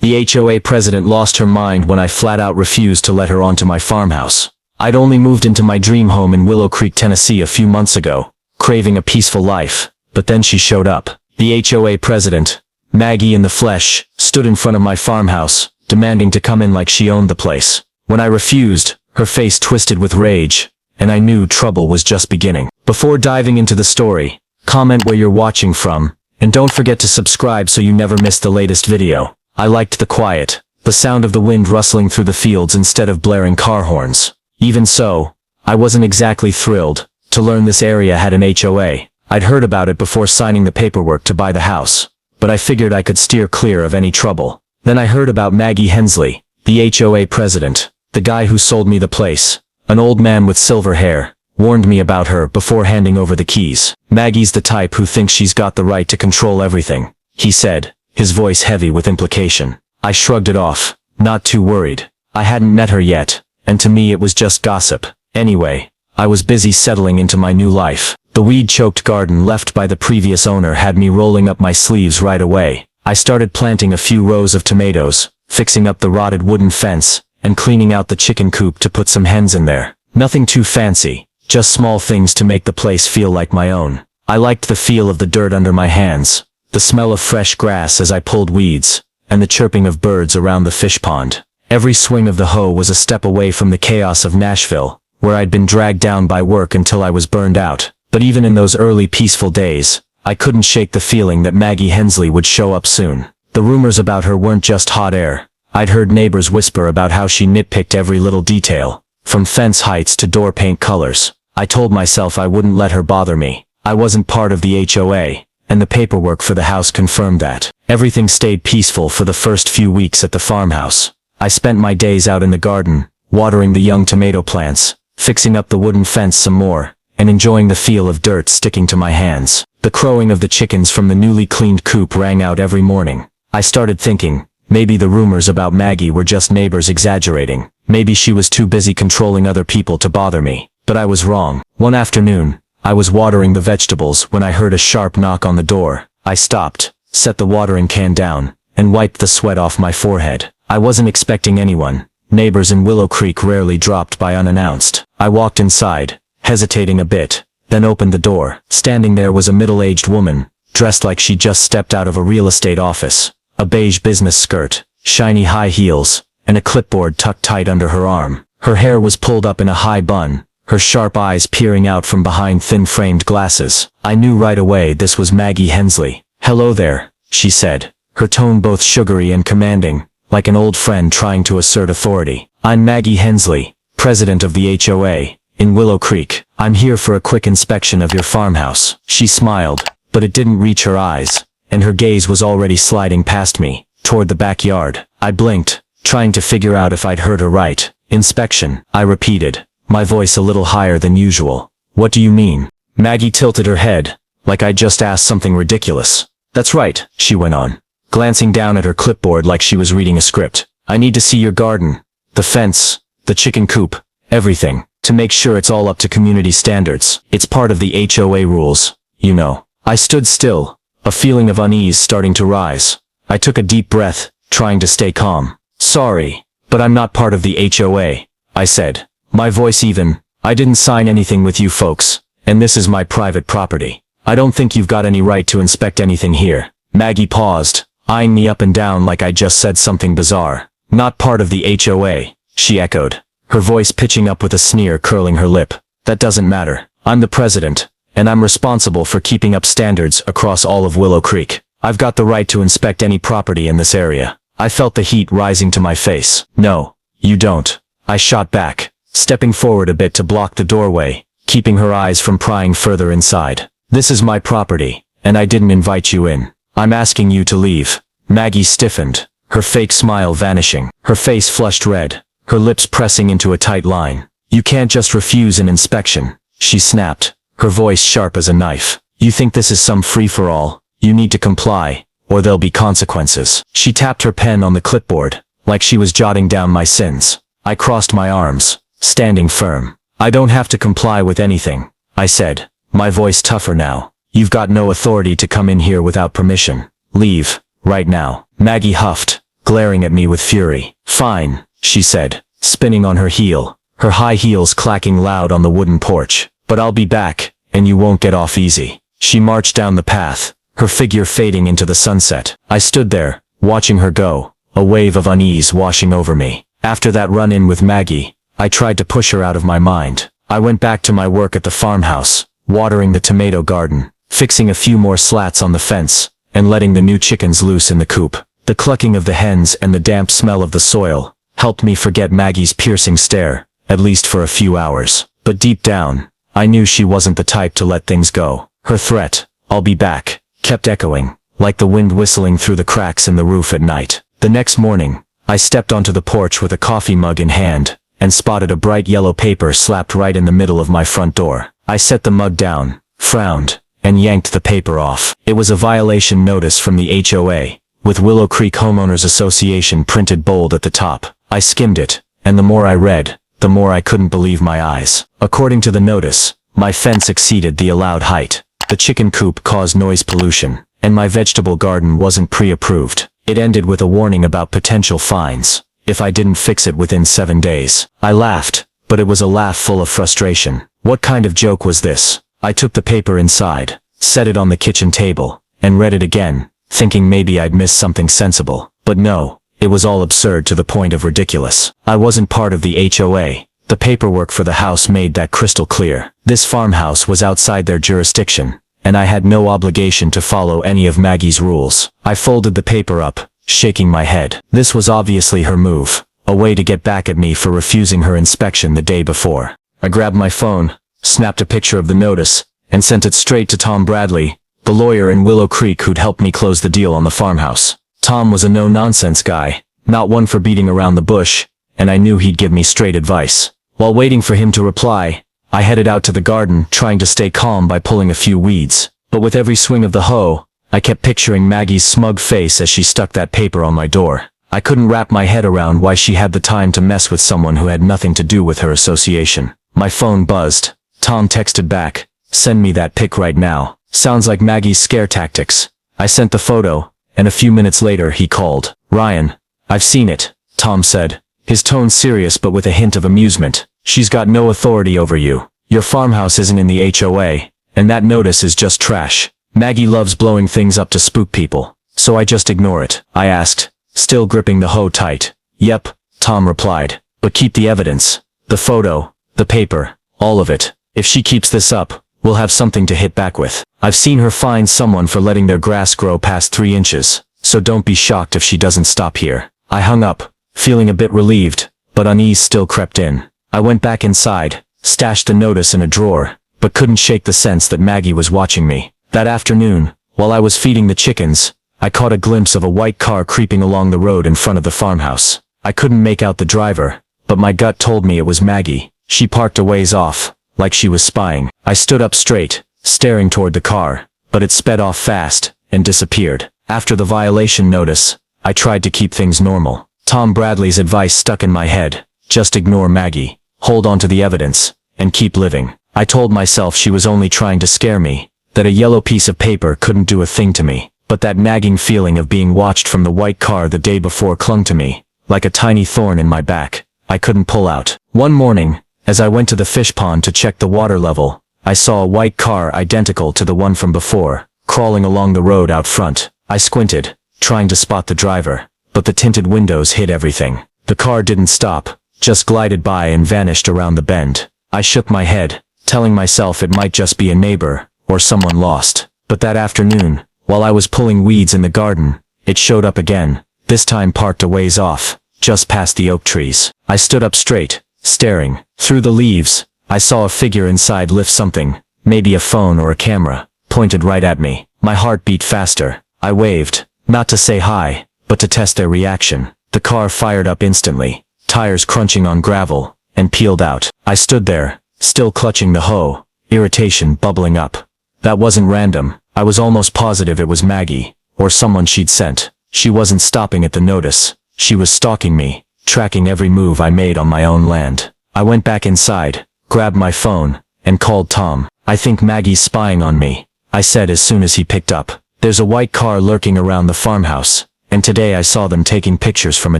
The HOA president lost her mind when I flat out refused to let her onto my farmhouse. I'd only moved into my dream home in Willow Creek, Tennessee a few months ago, craving a peaceful life, but then she showed up. The HOA president, Maggie in the flesh, stood in front of my farmhouse, demanding to come in like she owned the place. When I refused, her face twisted with rage, and I knew trouble was just beginning. Before diving into the story, comment where you're watching from, and don't forget to subscribe so you never miss the latest video. I liked the quiet, the sound of the wind rustling through the fields instead of blaring car horns. Even so, I wasn't exactly thrilled to learn this area had an HOA. I'd heard about it before signing the paperwork to buy the house, but I figured I could steer clear of any trouble. Then I heard about Maggie Hensley, the HOA president, the guy who sold me the place. An old man with silver hair warned me about her before handing over the keys. Maggie's the type who thinks she's got the right to control everything, he said, his voice heavy with implication. I shrugged it off, not too worried. I hadn't met her yet, and to me it was just gossip. Anyway, I was busy settling into my new life. The weed-choked garden left by the previous owner had me rolling up my sleeves right away. I started planting a few rows of tomatoes, fixing up the rotted wooden fence, and cleaning out the chicken coop to put some hens in there. Nothing too fancy, just small things to make the place feel like my own. I liked the feel of the dirt under my hands, the smell of fresh grass as I pulled weeds, and the chirping of birds around the fish pond. Every swing of the hoe was a step away from the chaos of Nashville, where I'd been dragged down by work until I was burned out. But even in those early peaceful days, I couldn't shake the feeling that Maggie Hensley would show up soon. The rumors about her weren't just hot air. I'd heard neighbors whisper about how she nitpicked every little detail, from fence heights to door paint colors. I told myself I wouldn't let her bother me. I wasn't part of the HOA, and the paperwork for the house confirmed that. Everything stayed peaceful for the first few weeks at the farmhouse. I spent my days out in the garden, watering the young tomato plants, fixing up the wooden fence some more, and enjoying the feel of dirt sticking to my hands. The crowing of the chickens from the newly cleaned coop rang out every morning. I started thinking, maybe the rumors about Maggie were just neighbors exaggerating. Maybe she was too busy controlling other people to bother me. But I was wrong. One afternoon, I was watering the vegetables when I heard a sharp knock on the door. I stopped, set the watering can down, and wiped the sweat off my forehead. I wasn't expecting anyone. Neighbors in Willow Creek rarely dropped by unannounced. I walked inside, hesitating a bit, then opened the door. Standing there was a middle-aged woman, dressed like she just stepped out of a real estate office. A beige business skirt, shiny high heels, and a clipboard tucked tight under her arm. Her hair was pulled up in a high bun, her sharp eyes peering out from behind thin-framed glasses. I knew right away this was Maggie Hensley. "Hello there," she said, her tone both sugary and commanding, like an old friend trying to assert authority. "I'm Maggie Hensley, president of the HOA, in Willow Creek. I'm here for a quick inspection of your farmhouse." She smiled, but it didn't reach her eyes, and her gaze was already sliding past me, toward the backyard. I blinked, trying to figure out if I'd heard her right. "Inspection," I repeated, my voice a little higher than usual. "What do you mean?" Maggie tilted her head, like I'd just asked something ridiculous. "That's right," she went on, glancing down at her clipboard like she was reading a script. "I need to see your garden, the fence, the chicken coop, everything, to make sure it's all up to community standards. It's part of the HOA rules, you know." I stood still, a feeling of unease starting to rise. I took a deep breath, trying to stay calm. "Sorry, but I'm not part of the HOA," I said, my voice even. "I didn't sign anything with you folks, and this is my private property. I don't think you've got any right to inspect anything here." Maggie paused, eyeing me up and down like I just said something bizarre. "Not part of the HOA," she echoed, her voice pitching up with a sneer curling her lip. "That doesn't matter. I'm the president, and I'm responsible for keeping up standards across all of Willow Creek. I've got the right to inspect any property in this area." I felt the heat rising to my face. "No, you don't," I shot back, stepping forward a bit to block the doorway, keeping her eyes from prying further inside. "This is my property, and I didn't invite you in. I'm asking you to leave." Maggie stiffened, her fake smile vanishing, her face flushed red, her lips pressing into a tight line. "You can't just refuse an inspection," she snapped, her voice sharp as a knife. "You think this is some free-for-all? You need to comply, or there'll be consequences." She tapped her pen on the clipboard, like she was jotting down my sins. I crossed my arms, standing firm. "I don't have to comply with anything," I said, my voice tougher now. "You've got no authority to come in here without permission. Leave, right now." Maggie huffed, glaring at me with fury. "Fine," she said, spinning on her heel, her high heels clacking loud on the wooden porch. "But I'll be back, and you won't get off easy." She marched down the path, her figure fading into the sunset. I stood there, watching her go, a wave of unease washing over me. After that run-in with Maggie, I tried to push her out of my mind. I went back to my work at the farmhouse, watering the tomato garden, fixing a few more slats on the fence, and letting the new chickens loose in the coop. The clucking of the hens and the damp smell of the soil helped me forget Maggie's piercing stare, at least for a few hours. But deep down, I knew she wasn't the type to let things go. Her threat, "I'll be back," kept echoing, like the wind whistling through the cracks in the roof at night. The next morning, I stepped onto the porch with a coffee mug in hand, and spotted a bright yellow paper slapped right in the middle of my front door. I set the mug down, frowned, and yanked the paper off. It was a violation notice from the HOA, with Willow Creek Homeowners Association printed bold at the top. I skimmed it, and the more I read, the more I couldn't believe my eyes. According to the notice, my fence exceeded the allowed height. The chicken coop caused noise pollution, and my vegetable garden wasn't pre-approved. It ended with a warning about potential fines if I didn't fix it within 7 days. I laughed, but it was a laugh full of frustration. What kind of joke was this? I took the paper inside, set it on the kitchen table, and read it again, thinking maybe I'd missed something sensible. But no, it was all absurd to the point of ridiculous. I wasn't part of the HOA. The paperwork for the house made that crystal clear. This farmhouse was outside their jurisdiction, and I had no obligation to follow any of Maggie's rules. I folded the paper up, shaking my head. This was obviously her move, a way to get back at me for refusing her inspection the day before. I grabbed my phone, snapped a picture of the notice, and sent it straight to Tom Bradley, the lawyer in Willow Creek who'd helped me close the deal on the farmhouse. Tom was a no-nonsense guy, not one for beating around the bush, and I knew he'd give me straight advice. While waiting for him to reply, I headed out to the garden, trying to stay calm by pulling a few weeds. But with every swing of the hoe, I kept picturing Maggie's smug face as she stuck that paper on my door. I couldn't wrap my head around why she had the time to mess with someone who had nothing to do with her association. My phone buzzed. Tom texted back, "Send me that pic right now." Sounds like Maggie's scare tactics. I sent the photo, and a few minutes later he called. "Ryan, I've seen it," Tom said, his tone serious but with a hint of amusement. "She's got no authority over you. Your farmhouse isn't in the HOA, and that notice is just trash. Maggie loves blowing things up to spook people, so I just ignore it." I asked, still gripping the hoe tight. "Yep," Tom replied, "but keep the evidence. The photo, the paper, all of it. If she keeps this up, we'll have something to hit back with. I've seen her fine someone for letting their grass grow past 3 inches, so don't be shocked if she doesn't stop here." I hung up, feeling a bit relieved, but unease still crept in. I went back inside, stashed the notice in a drawer, but couldn't shake the sense that Maggie was watching me. That afternoon, while I was feeding the chickens, I caught a glimpse of a white car creeping along the road in front of the farmhouse. I couldn't make out the driver, but my gut told me it was Maggie. She parked a ways off, like she was spying. I stood up straight, staring toward the car, but it sped off fast and disappeared. After the violation notice, I tried to keep things normal. Tom Bradley's advice stuck in my head. Just ignore Maggie, hold on to the evidence, and keep living. I told myself she was only trying to scare me, that a yellow piece of paper couldn't do a thing to me. But that nagging feeling of being watched from the white car the day before clung to me, like a tiny thorn in my back. I couldn't pull out. One morning, as I went to the fish pond to check the water level, I saw a white car identical to the one from before, crawling along the road out front. I squinted, trying to spot the driver, but the tinted windows hid everything. The car didn't stop, just glided by and vanished around the bend. I shook my head, telling myself it might just be a neighbor, or someone lost. But that afternoon, while I was pulling weeds in the garden, it showed up again, this time parked a ways off, just past the oak trees. I stood up straight, staring. Through the leaves, I saw a figure inside lift something, maybe a phone or a camera, pointed right at me. My heart beat faster. I waved, not to say hi, but to test their reaction. The car fired up instantly, tires crunching on gravel, and peeled out. I stood there, still clutching the hoe, irritation bubbling up. That wasn't random. I was almost positive it was Maggie, or someone she'd sent. She wasn't stopping at the notice. She was stalking me, tracking every move I made on my own land. I went back inside, grabbed my phone, and called Tom. "I think Maggie's spying on me," I said as soon as he picked up. "There's a white car lurking around the farmhouse, and today I saw them taking pictures from a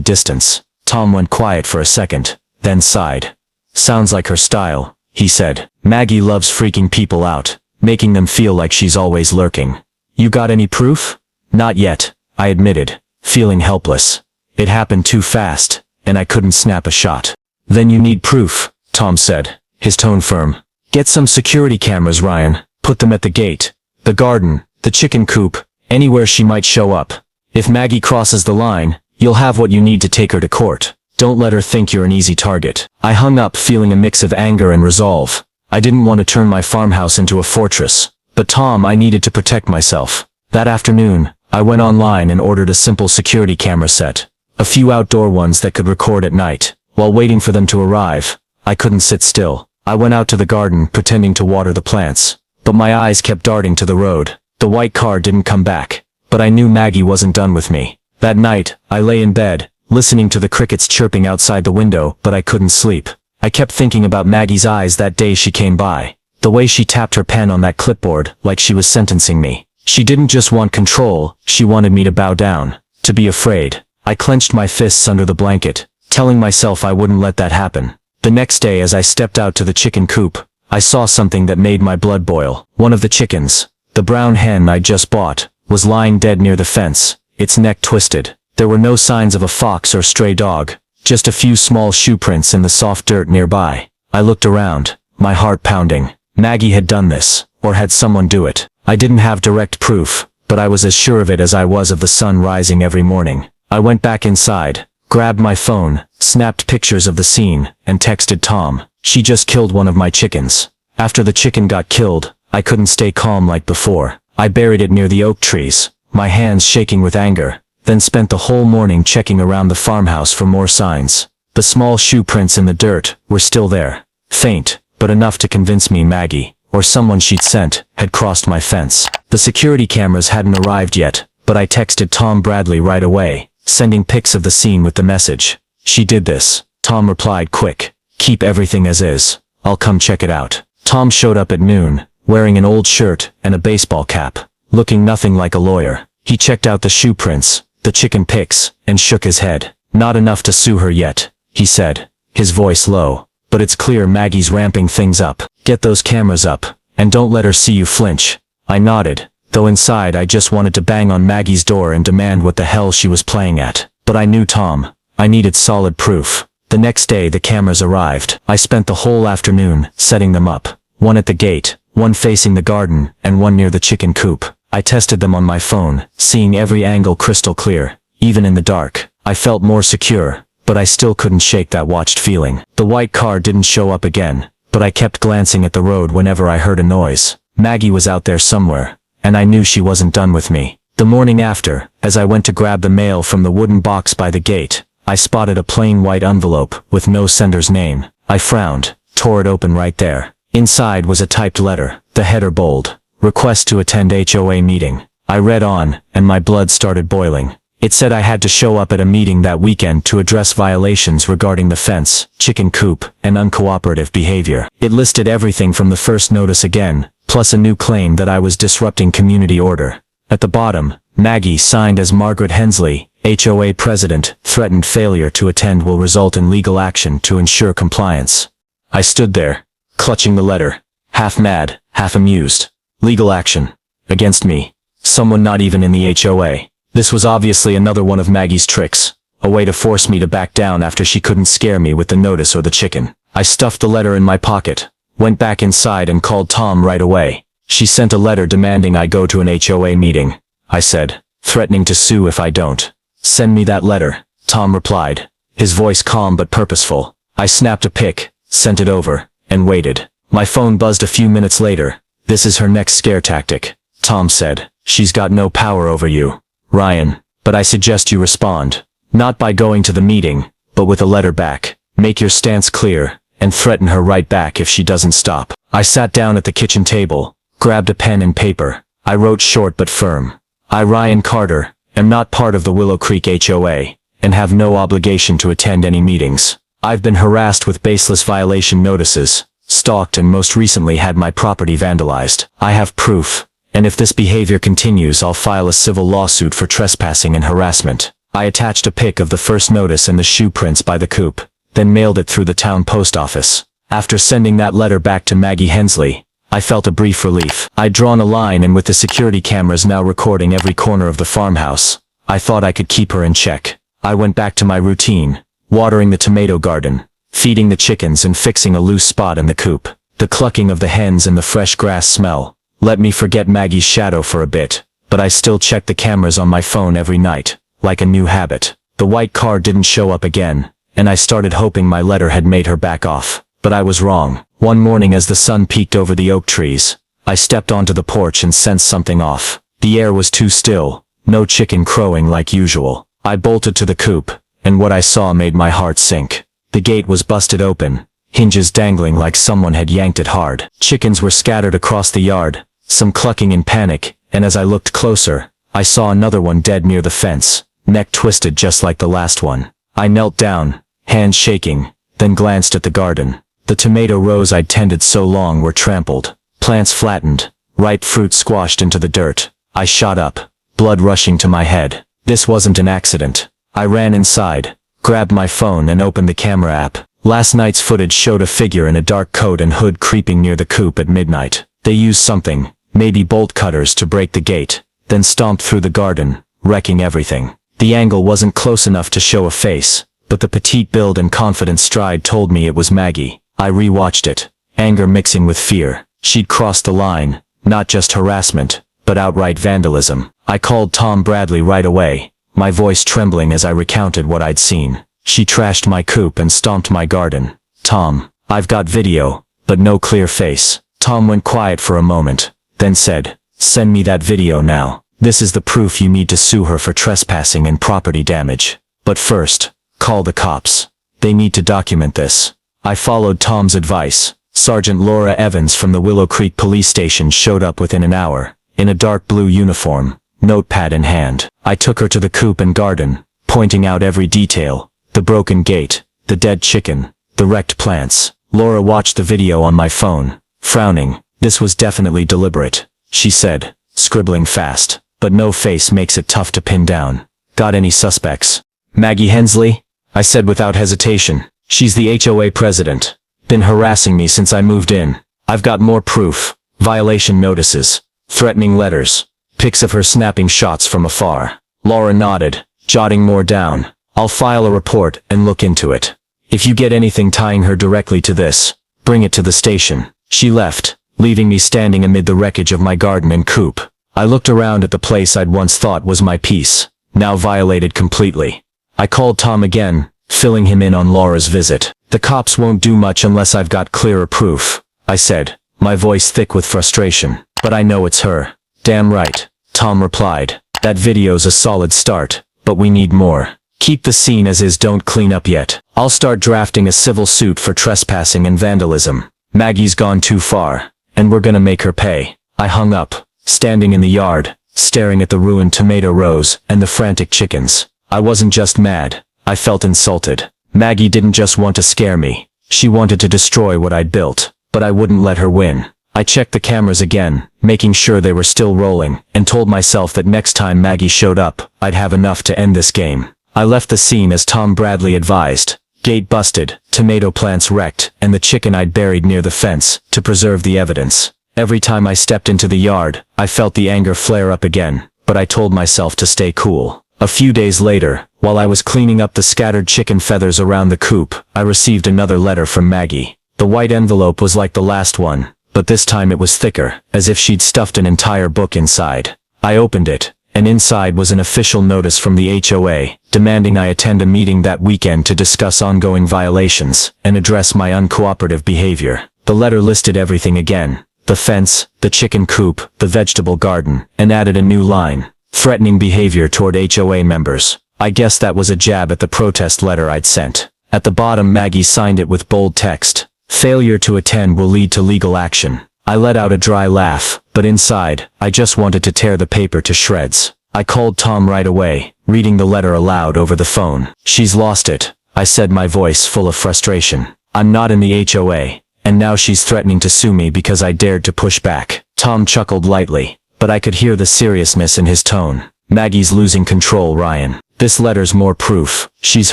distance. Tom went quiet for a second, then sighed. Sounds like her style, he said. Maggie loves freaking people out, making them feel like she's always lurking. You got any proof? Not yet, I admitted, feeling helpless. It happened too fast, and I couldn't snap a shot. Then you need proof, Tom said, his tone firm. Get some security cameras, Ryan. Put them at the gate, the garden, the chicken coop, anywhere she might show up. If Maggie crosses the line, you'll have what you need to take her to court. Don't let her think you're an easy target. I hung up feeling a mix of anger and resolve. I didn't want to turn my farmhouse into a fortress. But Tom, I needed to protect myself. That afternoon, I went online and ordered a simple security camera set. A few outdoor ones that could record at night. While waiting for them to arrive, I couldn't sit still. I went out to the garden, pretending to water the plants. But my eyes kept darting to the road. The white car didn't come back. But I knew Maggie wasn't done with me. That night, I lay in bed, listening to the crickets chirping outside the window, but I couldn't sleep. I kept thinking about Maggie's eyes that day she came by. The way she tapped her pen on that clipboard, like she was sentencing me. She didn't just want control, she wanted me to bow down, to be afraid. I clenched my fists under the blanket, telling myself I wouldn't let that happen. The next day as I stepped out to the chicken coop, I saw something that made my blood boil. One of the chickens, the brown hen I just bought, was lying dead near the fence, its neck twisted. There were no signs of a fox or stray dog, just a few small shoe prints in the soft dirt nearby. I looked around, my heart pounding. Maggie had done this, or had someone do it. I didn't have direct proof, but I was as sure of it as I was of the sun rising every morning. I went back inside, grabbed my phone, snapped pictures of the scene, and texted Tom. She just killed one of my chickens. After the chicken got killed, I couldn't stay calm like before. I buried it near the oak trees, my hands shaking with anger, then spent the whole morning checking around the farmhouse for more signs. The small shoe prints in the dirt were still there, faint, but enough to convince me Maggie, or someone she'd sent, had crossed my fence. The security cameras hadn't arrived yet, but I texted Tom Bradley right away, sending pics of the scene with the message. She did this. Tom replied quick. Keep everything as is. I'll come check it out. Tom showed up at noon, wearing an old shirt and a baseball cap, looking nothing like a lawyer. He checked out the shoe prints, the chicken pics, and shook his head. Not enough to sue her yet, he said, his voice low. But it's clear Maggie's ramping things up. Get those cameras up, and don't let her see you flinch. I nodded, though inside I just wanted to bang on Maggie's door and demand what the hell she was playing at. But I knew Tom. I needed solid proof. The next day the cameras arrived. I spent the whole afternoon setting them up. One at the gate, one facing the garden, and one near the chicken coop. I tested them on my phone, seeing every angle crystal clear. Even in the dark, I felt more secure, but I still couldn't shake that watched feeling. The white car didn't show up again, but I kept glancing at the road whenever I heard a noise. Maggie was out there somewhere, and I knew she wasn't done with me. The morning after, as I went to grab the mail from the wooden box by the gate, I spotted a plain white envelope with no sender's name. I frowned, tore it open right there. Inside was a typed letter, the header bold. Request to attend HOA meeting. I read on, and my blood started boiling. It said I had to show up at a meeting that weekend to address violations regarding the fence, chicken coop, and uncooperative behavior. It listed everything from the first notice again, plus a new claim that I was disrupting community order. At the bottom, Maggie, signed as Margaret Hensley, HOA president, threatened failure to attend will result in legal action to ensure compliance. I stood there, clutching the letter, half mad, half amused. Legal action. Against me. Someone not even in the HOA. This was obviously another one of Maggie's tricks, a way to force me to back down after she couldn't scare me with the notice or the chicken. I stuffed the letter in my pocket, went back inside and called Tom right away. She sent a letter demanding I go to an HOA meeting, I said, threatening to sue if I don't. Send me that letter, Tom replied, his voice calm but purposeful. I snapped a pic, sent it over, and waited. My phone buzzed a few minutes later. This is her next scare tactic, Tom said. She's got no power over you, Ryan, but I suggest you respond. Not by going to the meeting, but with a letter back. Make your stance clear, and threaten her right back if she doesn't stop. I sat down at the kitchen table, grabbed a pen and paper. I wrote short but firm. I, Ryan Carter, am not part of the Willow Creek HOA, and have no obligation to attend any meetings. I've been harassed with baseless violation notices, stalked and most recently had my property vandalized. I have proof, and if this behavior continues, I'll file a civil lawsuit for trespassing and harassment. I attached a pic of the first notice and the shoe prints by the coop, then mailed it through the town post office. After sending that letter back to Maggie Hensley, I felt a brief relief. I'd drawn a line, and with the security cameras now recording every corner of the farmhouse, I thought I could keep her in check. I went back to my routine, watering the tomato garden, feeding the chickens, and fixing a loose spot in the coop. The clucking of the hens and the fresh grass smell let me forget Maggie's shadow for a bit, but I still checked the cameras on my phone every night, like a new habit. The white car didn't show up again, and I started hoping my letter had made her back off. But I was wrong. One morning, as the sun peeked over the oak trees, I stepped onto the porch and sensed something off. The air was too still, no chicken crowing like usual. I bolted to the coop, and what I saw made my heart sink. The gate was busted open, hinges dangling like someone had yanked it hard. Chickens were scattered across the yard, some clucking in panic, and as I looked closer, I saw another one dead near the fence, neck twisted just like the last one. I knelt down, hands shaking, then glanced at the garden. The tomato rows I'd tended so long were trampled, plants flattened, ripe fruit squashed into the dirt. I shot up, blood rushing to my head. This wasn't an accident. I ran inside, grabbed my phone, and opened the camera app. Last night's footage showed a figure in a dark coat and hood creeping near the coop at midnight. They used something, maybe bolt cutters, to break the gate, then stomped through the garden, wrecking everything. The angle wasn't close enough to show a face, but the petite build and confident stride told me it was Maggie. I rewatched it, anger mixing with fear. She'd crossed the line, not just harassment, but outright vandalism. I called Tom Bradley right away, my voice trembling as I recounted what I'd seen. She trashed my coop and stomped my garden. Tom, I've got video, but no clear face. Tom went quiet for a moment, then said, "Send me that video now. This is the proof you need to sue her for trespassing and property damage. But first, call the cops. They need to document this." I followed Tom's advice. Sergeant Laura Evans from the Willow Creek Police Station showed up within an hour, in a dark blue uniform, notepad in hand. I took her to the coop and garden, pointing out every detail: the broken gate, the dead chicken, the wrecked plants. Laura watched the video on my phone, frowning. "This was definitely deliberate," she said, scribbling fast. "But no face makes it tough to pin down. Got any suspects?" "Maggie Hensley?" I said without hesitation. "She's the HOA president. Been harassing me since I moved in. I've got more proof. Violation notices, threatening letters, pics of her snapping shots from afar." Laura nodded, jotting more down. "I'll file a report and look into it. If you get anything tying her directly to this, bring it to the station." She left, leaving me standing amid the wreckage of my garden and coop. I looked around at the place I'd once thought was my peace, now violated completely. I called Tom again, filling him in on Laura's visit. "The cops won't do much unless I've got clearer proof," I said, my voice thick with frustration. "But I know it's her." "Damn right," Tom replied. "That video's a solid start, but we need more. Keep the scene as is, don't clean up yet. I'll start drafting a civil suit for trespassing and vandalism. Maggie's gone too far, and we're gonna make her pay." I hung up, standing in the yard, staring at the ruined tomato rows and the frantic chickens. I wasn't just mad, I felt insulted. Maggie didn't just want to scare me, she wanted to destroy what I'd built, but I wouldn't let her win. I checked the cameras again, making sure they were still rolling, and told myself that next time Maggie showed up, I'd have enough to end this game. I left the scene as Tom Bradley advised. Gate busted, tomato plants wrecked, and the chicken I'd buried near the fence, to preserve the evidence. Every time I stepped into the yard, I felt the anger flare up again, but I told myself to stay cool. A few days later, while I was cleaning up the scattered chicken feathers around the coop, I received another letter from Maggie. The white envelope was like the last one, but this time it was thicker, as if she'd stuffed an entire book inside. I opened it, and inside was an official notice from the HOA, demanding I attend a meeting that weekend to discuss ongoing violations, and address my uncooperative behavior. The letter listed everything again: the fence, the chicken coop, the vegetable garden, and added a new line: threatening behavior toward HOA members. I guess that was a jab at the protest letter I'd sent. At the bottom, Maggie signed it with bold text: "Failure to attend will lead to legal action." I let out a dry laugh, but inside, I just wanted to tear the paper to shreds. I called Tom right away, reading the letter aloud over the phone. "She's lost it," I said, my voice full of frustration. "I'm not in the HOA, and now she's threatening to sue me because I dared to push back." Tom chuckled lightly. but I could hear the seriousness in his tone. Maggie's losing control, Ryan. This letter's more proof. She's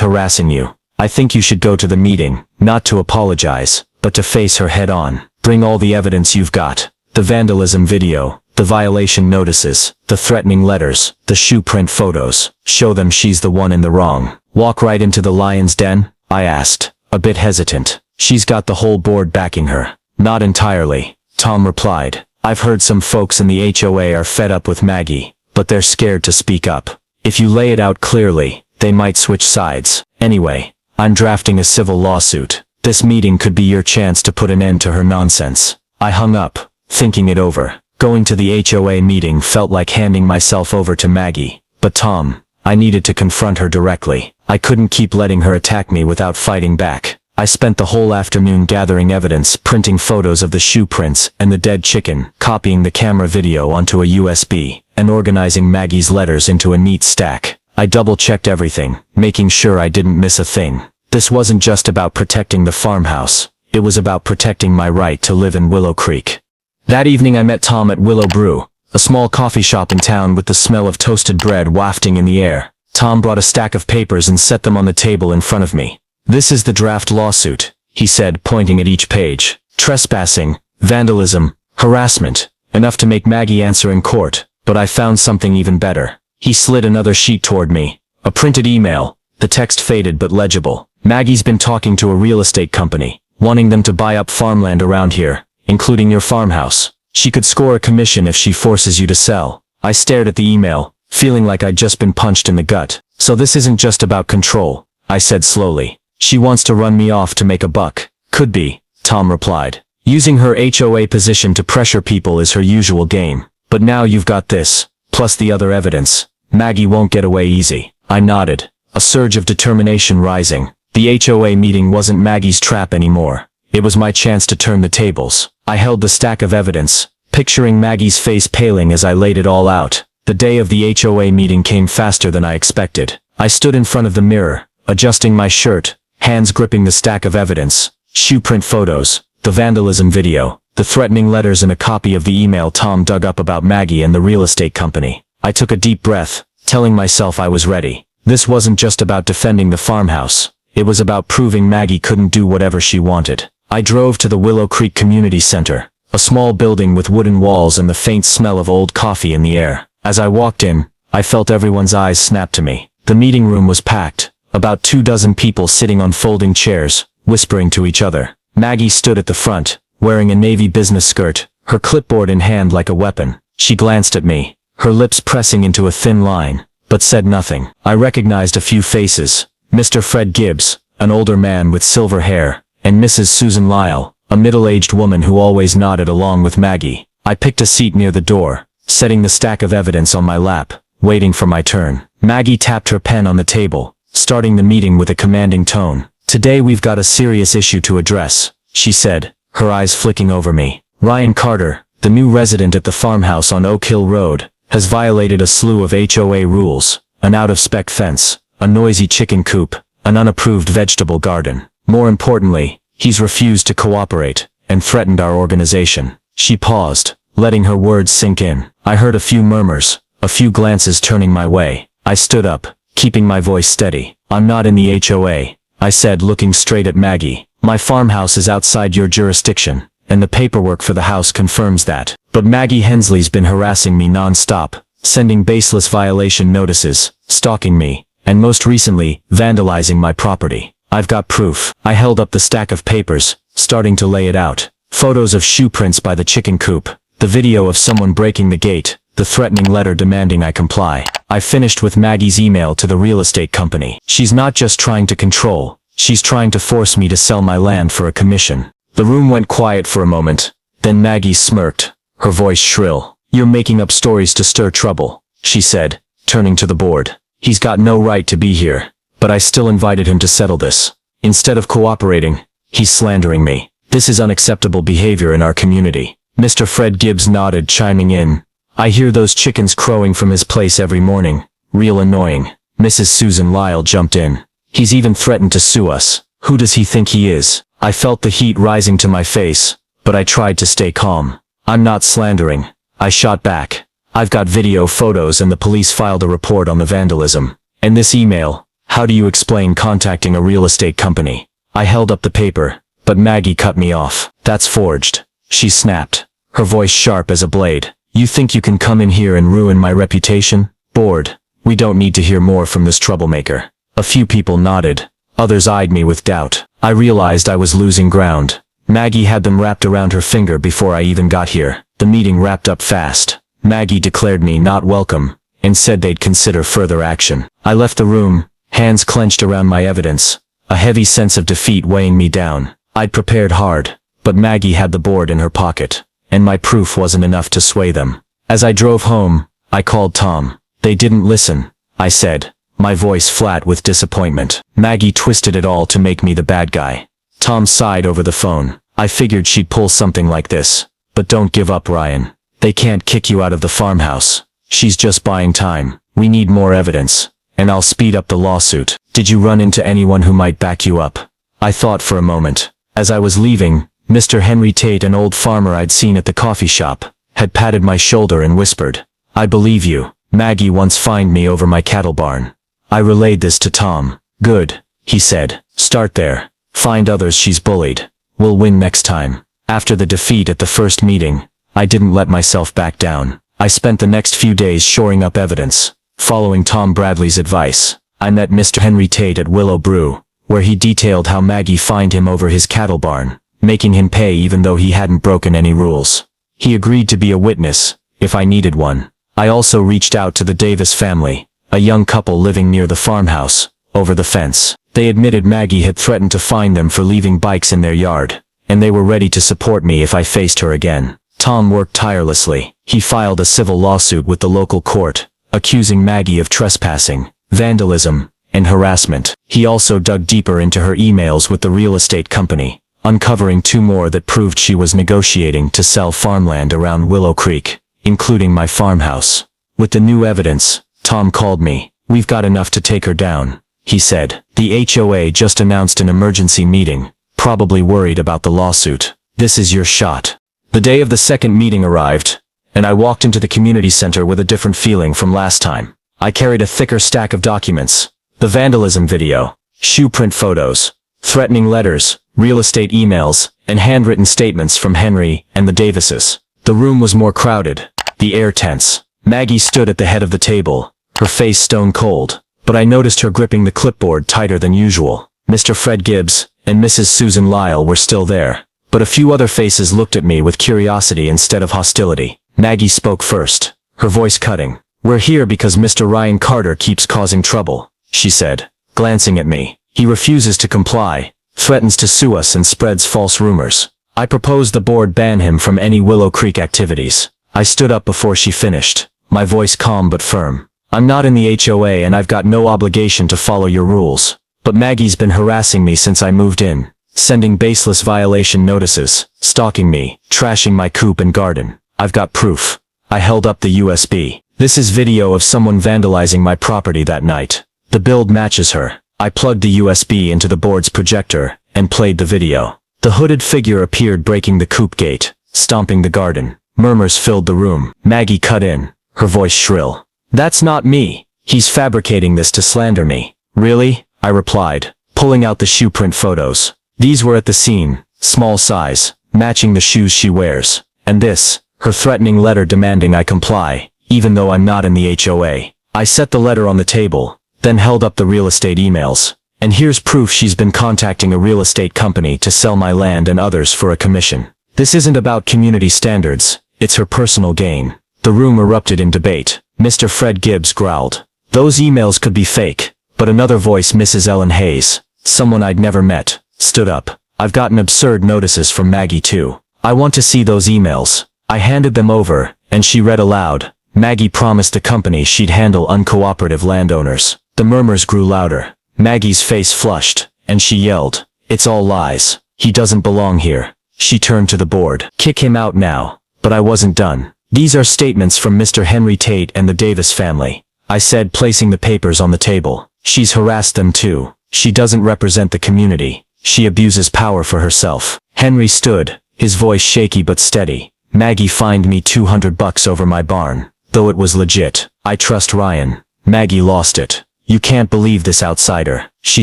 harassing you. I think you should go to the meeting, not to apologize, but to face her head on. Bring all the evidence you've got. The vandalism video, the violation notices, the threatening letters, the shoe print photos. Show them she's the one in the wrong. Walk right into the lion's den? I asked, a bit hesitant. She's got the whole board backing her. Not entirely, Tom replied. I've heard some folks in the HOA are fed up with Maggie, but they're scared to speak up. If you lay it out clearly, they might switch sides. Anyway, I'm drafting a civil lawsuit. This meeting could be your chance to put an end to her nonsense. I hung up, thinking it over. Going to the HOA meeting felt like handing myself over to Maggie. But Tom, I needed to confront her directly. I couldn't keep letting her attack me without fighting back. I spent the whole afternoon gathering evidence, printing photos of the shoe prints and the dead chicken, copying the camera video onto a USB, and organizing Maggie's letters into a neat stack. I double-checked everything, making sure I didn't miss a thing. This wasn't just about protecting the farmhouse. It was about protecting my right to live in Willow Creek. That evening I met Tom at Willow Brew, a small coffee shop in town with the smell of toasted bread wafting in the air. Tom brought a stack of papers and set them on the table in front of me. This is the draft lawsuit, he said, pointing at each page. Trespassing, vandalism, harassment, enough to make Maggie answer in court, but I found something even better. He slid another sheet toward me. A printed email, the text faded but legible. Maggie's been talking to a real estate company, wanting them to buy up farmland around here, including your farmhouse. She could score a commission if she forces you to sell. I stared at the email, feeling like I'd just been punched in the gut. So this isn't just about control, I said slowly. She wants to run me off to make a buck. Could be, Tom replied. Using her HOA position to pressure people is her usual game. But now you've got this, plus the other evidence. Maggie won't get away easy. I nodded, a surge of determination rising. The HOA meeting wasn't Maggie's trap anymore. It was my chance to turn the tables. I held the stack of evidence, picturing Maggie's face paling as I laid it all out. The day of the HOA meeting came faster than I expected. I stood in front of the mirror, adjusting my shirt, hands gripping the stack of evidence, shoe print photos, the vandalism video, the threatening letters and a copy of the email Tom dug up about Maggie and the real estate company. I took a deep breath, telling myself I was ready. This wasn't just about defending the farmhouse. It was about proving Maggie couldn't do whatever she wanted. I drove to the Willow Creek Community Center, a small building with wooden walls and the faint smell of old coffee in the air. As I walked in, I felt everyone's eyes snap to me. The meeting room was packed. About 24 people sitting on folding chairs, whispering to each other. Maggie stood at the front, wearing a navy business skirt, her clipboard in hand like a weapon. She glanced at me, her lips pressing into a thin line, but said nothing. I recognized a few faces. Mr. Fred Gibbs, an older man with silver hair, and Mrs. Susan Lyle, a middle-aged woman who always nodded along with Maggie. I picked a seat near the door, setting the stack of evidence on my lap, waiting for my turn. Maggie tapped her pen on the table, starting the meeting with a commanding tone. Today we've got a serious issue to address, she said, her eyes flicking over me. Ryan Carter, the new resident at the farmhouse on Oak Hill Road, has violated a slew of HOA rules, an out-of-spec fence, a noisy chicken coop, an unapproved vegetable garden. More importantly, he's refused to cooperate, and threatened our organization. She paused, letting her words sink in. I heard a few murmurs, a few glances turning my way. I stood up, keeping my voice steady. I'm not in the HOA, I said, looking straight at Maggie. My farmhouse is outside your jurisdiction, and the paperwork for the house confirms that. But Maggie Hensley's been harassing me non-stop, sending baseless violation notices, stalking me, and most recently, vandalizing my property. I've got proof. I held up the stack of papers, starting to lay it out. Photos of shoe prints by the chicken coop, the video of someone breaking the gate, the threatening letter demanding I comply. I finished with Maggie's email to the real estate company. She's not just trying to control, she's trying to force me to sell my land for a commission. The room went quiet for a moment. Then Maggie smirked, her voice shrill. You're making up stories to stir trouble, she said, turning to the board. He's got no right to be here, but I still invited him to settle this. Instead of cooperating, he's slandering me. This is unacceptable behavior in our community. Mr. Fred Gibbs nodded, chiming in. I hear those chickens crowing from his place every morning. Real annoying. Mrs. Susan Lyle jumped in. He's even threatened to sue us. Who does he think he is? I felt the heat rising to my face, but I tried to stay calm. I'm not slandering, I shot back. I've got video, photos, and the police filed a report on the vandalism. And this email, how do you explain contacting a real estate company? I held up the paper, but Maggie cut me off. That's forged, she snapped, her voice sharp as a blade. You think you can come in here and ruin my reputation? Bored. We don't need to hear more from this troublemaker. A few people nodded. Others eyed me with doubt. I realized I was losing ground. Maggie had them wrapped around her finger before I even got here. The meeting wrapped up fast. Maggie declared me not welcome, and said they'd consider further action. I left the room, hands clenched around my evidence, a heavy sense of defeat weighing me down. I'd prepared hard, but Maggie had the board in her pocket, and my proof wasn't enough to sway them. As I drove home, I called Tom. They didn't listen, I said, my voice flat with disappointment. Maggie twisted it all to make me the bad guy. Tom sighed over the phone. I figured she'd pull something like this. But don't give up, Ryan. They can't kick you out of the farmhouse. She's just buying time. We need more evidence, and I'll speed up the lawsuit. Did you run into anyone who might back you up? I thought for a moment. As I was leaving, Mr. Henry Tate, an old farmer I'd seen at the coffee shop, had patted my shoulder and whispered, I believe you. Maggie once fined me over my cattle barn. I relayed this to Tom. Good, he said. Start there. Find others she's bullied. We'll win next time. After the defeat at the first meeting, I didn't let myself back down. I spent the next few days shoring up evidence. Following Tom Bradley's advice, I met Mr. Henry Tate at Willow Brew, where he detailed how Maggie fined him over his cattle barn, making him pay even though he hadn't broken any rules. He agreed to be a witness, if I needed one. I also reached out to the Davis family, a young couple living near the farmhouse, over the fence. They admitted Maggie had threatened to fine them for leaving bikes in their yard, and they were ready to support me if I faced her again. Tom worked tirelessly. He filed a civil lawsuit with the local court, accusing Maggie of trespassing, vandalism, and harassment. He also dug deeper into her emails with the real estate company, uncovering 2 more that proved she was negotiating to sell farmland around Willow Creek, including my farmhouse. With the new evidence, Tom called me. We've got enough to take her down, he said. The HOA just announced an emergency meeting, probably worried about the lawsuit. This is your shot. The day of the second meeting arrived, and I walked into the community center with a different feeling from last time. I carried a thicker stack of documents, the vandalism video, shoe print photos, threatening letters, real estate emails, and handwritten statements from Henry and the Davises. The room was more crowded, the air tense. Maggie stood at the head of the table, her face stone cold, but I noticed her gripping the clipboard tighter than usual. Mr. Fred Gibbs and Mrs. Susan Lyle were still there, but a few other faces looked at me with curiosity instead of hostility. Maggie spoke first, her voice cutting. We're here because Mr. Ryan Carter keeps causing trouble, she said, glancing at me. He refuses to comply, threatens to sue us, and spreads false rumors. I propose the board ban him from any Willow Creek activities. I stood up before she finished, my voice calm but firm. I'm not in the HOA and I've got no obligation to follow your rules. But Maggie's been harassing me since I moved in, sending baseless violation notices, stalking me, trashing my coop and garden. I've got proof. I held up the USB. This is video of someone vandalizing my property that night. The build matches her. I plugged the USB into the board's projector and played the video. The hooded figure appeared breaking the coop gate, stomping the garden. Murmurs filled the room. Maggie cut in, her voice shrill. That's not me. He's fabricating this to slander me. Really? I replied, pulling out the shoe print photos. These were at the scene, small size, matching the shoes she wears. And this, her threatening letter demanding I comply, even though I'm not in the HOA. I set the letter on the table, then held up the real estate emails. And here's proof she's been contacting a real estate company to sell my land and others for a commission. This isn't about community standards, it's her personal gain. The room erupted in debate. Mr. Fred Gibbs growled. Those emails could be fake. But another voice, Mrs. Ellen Hayes, someone I'd never met, stood up. I've gotten absurd notices from Maggie too. I want to see those emails. I handed them over, and she read aloud. Maggie promised the company she'd handle uncooperative landowners. The murmurs grew louder. Maggie's face flushed, and she yelled, "It's all lies. He doesn't belong here." She turned to the board. Kick him out now. But I wasn't done. These are statements from Mr. Henry Tate and the Davis family, I said, placing the papers on the table. She's harassed them too. She doesn't represent the community. She abuses power for herself. Henry stood, his voice shaky but steady. Maggie fined me $200 over my barn. though it was legit. I trust Ryan. Maggie lost it. You can't believe this outsider, she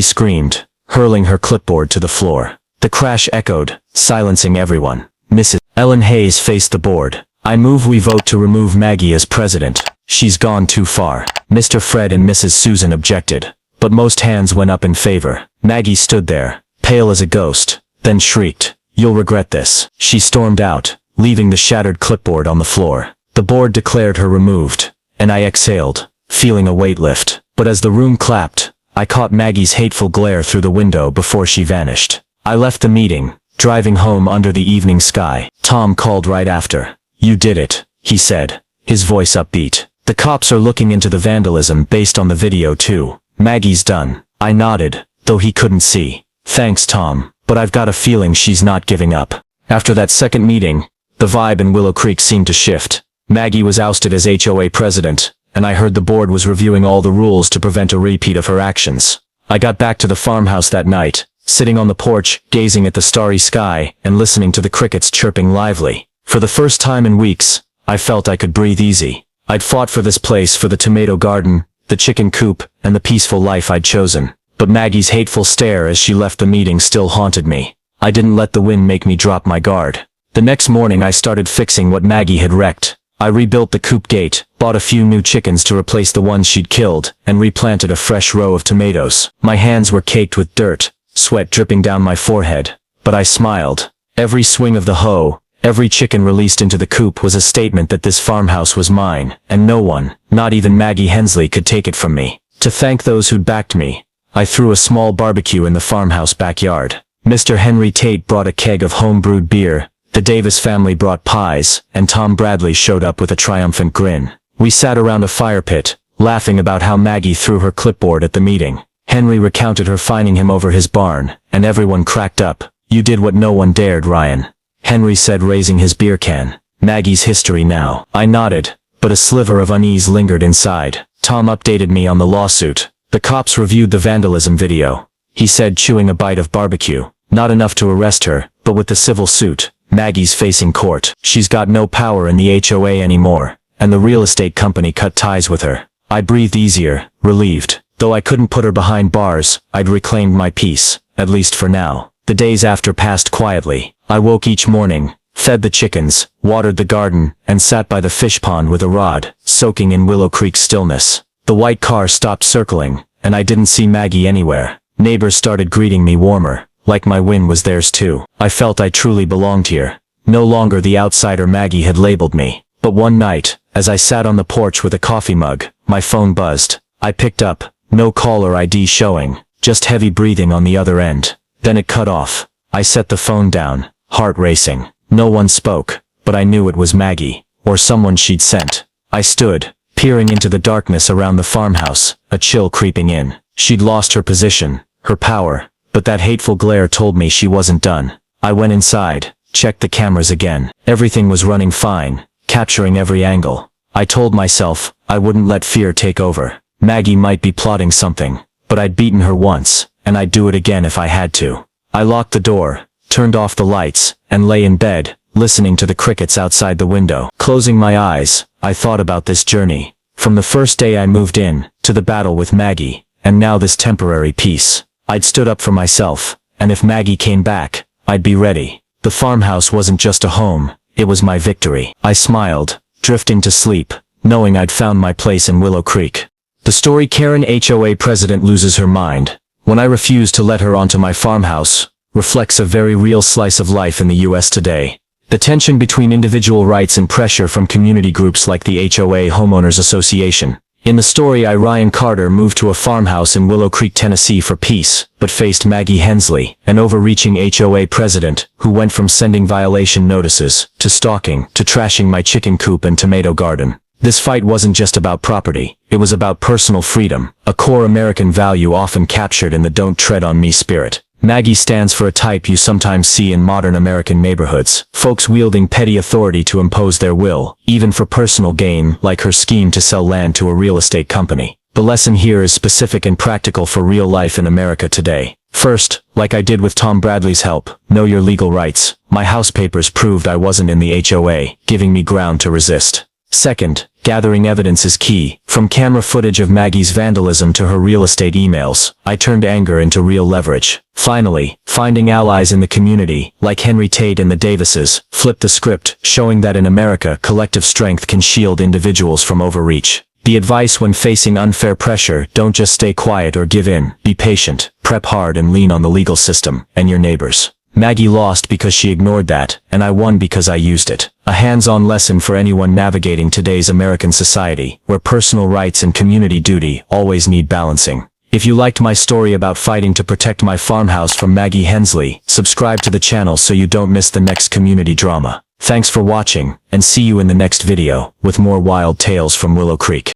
screamed, hurling her clipboard to the floor. The crash echoed, silencing everyone. Mrs. Ellen Hayes faced the board. I move we vote to remove Maggie as president. She's gone too far. Mr. Fred and Mrs. Susan objected, but most hands went up in favor. Maggie stood there, pale as a ghost, then shrieked, "You'll regret this." She stormed out, leaving the shattered clipboard on the floor. The board declared her removed, and I exhaled, feeling a weight lift. But as the room clapped, I caught Maggie's hateful glare through the window before she vanished. I left the meeting, driving home under the evening sky. Tom called right after. "You did it," he said, his voice upbeat. "The cops are looking into the vandalism based on the video too. Maggie's done." I nodded, though he couldn't see. "Thanks, Tom, but I've got a feeling she's not giving up." After that second meeting, the vibe in Willow Creek seemed to shift. Maggie was ousted as HOA president, and I heard the board was reviewing all the rules to prevent a repeat of her actions. I got back to the farmhouse that night, sitting on the porch, gazing at the starry sky, and listening to the crickets chirping lively. For the first time in weeks, I felt I could breathe easy. I'd fought for this place, for the tomato garden, the chicken coop, and the peaceful life I'd chosen. But Maggie's hateful stare as she left the meeting still haunted me. I didn't let the wind make me drop my guard. The next morning I started fixing what Maggie had wrecked. I rebuilt the coop gate, bought a few new chickens to replace the ones she'd killed, and replanted a fresh row of tomatoes. My hands were caked with dirt, sweat dripping down my forehead, but I smiled. Every swing of the hoe, every chicken released into the coop was a statement that this farmhouse was mine, and no one, not even Maggie Hensley, could take it from me. To thank those who'd backed me, I threw a small barbecue in the farmhouse backyard. Mr. Henry Tate brought a keg of home-brewed beer, the Davis family brought pies, and Tom Bradley showed up with a triumphant grin. We sat around a fire pit, laughing about how Maggie threw her clipboard at the meeting. Henry recounted her finding him over his barn, and everyone cracked up. "You did what no one dared, Ryan," Henry said, raising his beer can. "Maggie's history now." I nodded, but a sliver of unease lingered inside. Tom updated me on the lawsuit. "The cops reviewed the vandalism video," he said, chewing a bite of barbecue. "Not enough to arrest her, but with the civil suit, Maggie's facing court. She's got no power in the HOA anymore, and the real estate company cut ties with her." I breathed easier, relieved. Though I couldn't put her behind bars, I'd reclaimed my peace, at least for now. The days after passed quietly. I woke each morning, fed the chickens, watered the garden, and sat by the fish pond with a rod, soaking in Willow Creek's stillness. The white car stopped circling, and I didn't see Maggie anywhere. Neighbors started greeting me warmer, like my win was theirs too. I felt I truly belonged here. No longer the outsider Maggie had labeled me. But one night, as I sat on the porch with a coffee mug, my phone buzzed. I picked up, no caller ID showing, just heavy breathing on the other end. Then it cut off. I set the phone down, heart racing. No one spoke, but I knew it was Maggie, or someone she'd sent. I stood, peering into the darkness around the farmhouse, a chill creeping in. She'd lost her position, her power, but that hateful glare told me she wasn't done. I went inside, checked the cameras again. Everything was running fine, capturing every angle. I told myself I wouldn't let fear take over. Maggie might be plotting something, but I'd beaten her once, and I'd do it again if I had to. I locked the door, turned off the lights, and lay in bed, listening to the crickets outside the window. Closing my eyes, I thought about this journey. From the first day I moved in, to the battle with Maggie, and now this temporary peace. I'd stood up for myself, and if Maggie came back, I'd be ready. The farmhouse wasn't just a home, it was my victory. I smiled, drifting to sleep, knowing I'd found my place in Willow Creek. The story Karen HOA president loses her mind when I refuse to let her onto my farmhouse reflects a very real slice of life in the US today. The tension between individual rights and pressure from community groups like the HOA Homeowners Association. In the story, Ryan Carter moved to a farmhouse in Willow Creek, Tennessee for peace, but faced Maggie Hensley, an overreaching HOA president, who went from sending violation notices, to stalking, to trashing my chicken coop and tomato garden. This fight wasn't just about property, it was about personal freedom, a core American value often captured in the "don't tread on me" spirit. Maggie stands for a type you sometimes see in modern American neighborhoods, folks wielding petty authority to impose their will, even for personal gain, like her scheme to sell land to a real estate company. The lesson here is specific and practical for real life in America today. First, like I did with Tom Bradley's help, know your legal rights. My house papers proved I wasn't in the HOA, giving me ground to resist. Second, gathering evidence is key. From camera footage of Maggie's vandalism to her real estate emails, I turned anger into real leverage. Finally, finding allies in the community, like Henry Tate and the Davises, flipped the script, showing that in America, collective strength can shield individuals from overreach. The advice when facing unfair pressure: don't just stay quiet or give in, be patient, prep hard and lean on the legal system, and your neighbors. Maggie lost because she ignored that, and I won because I used it. A hands-on lesson for anyone navigating today's American society, where personal rights and community duty always need balancing. If you liked my story about fighting to protect my farmhouse from Maggie Hensley, subscribe to the channel so you don't miss the next community drama. Thanks for watching, and see you in the next video, with more wild tales from Willow Creek.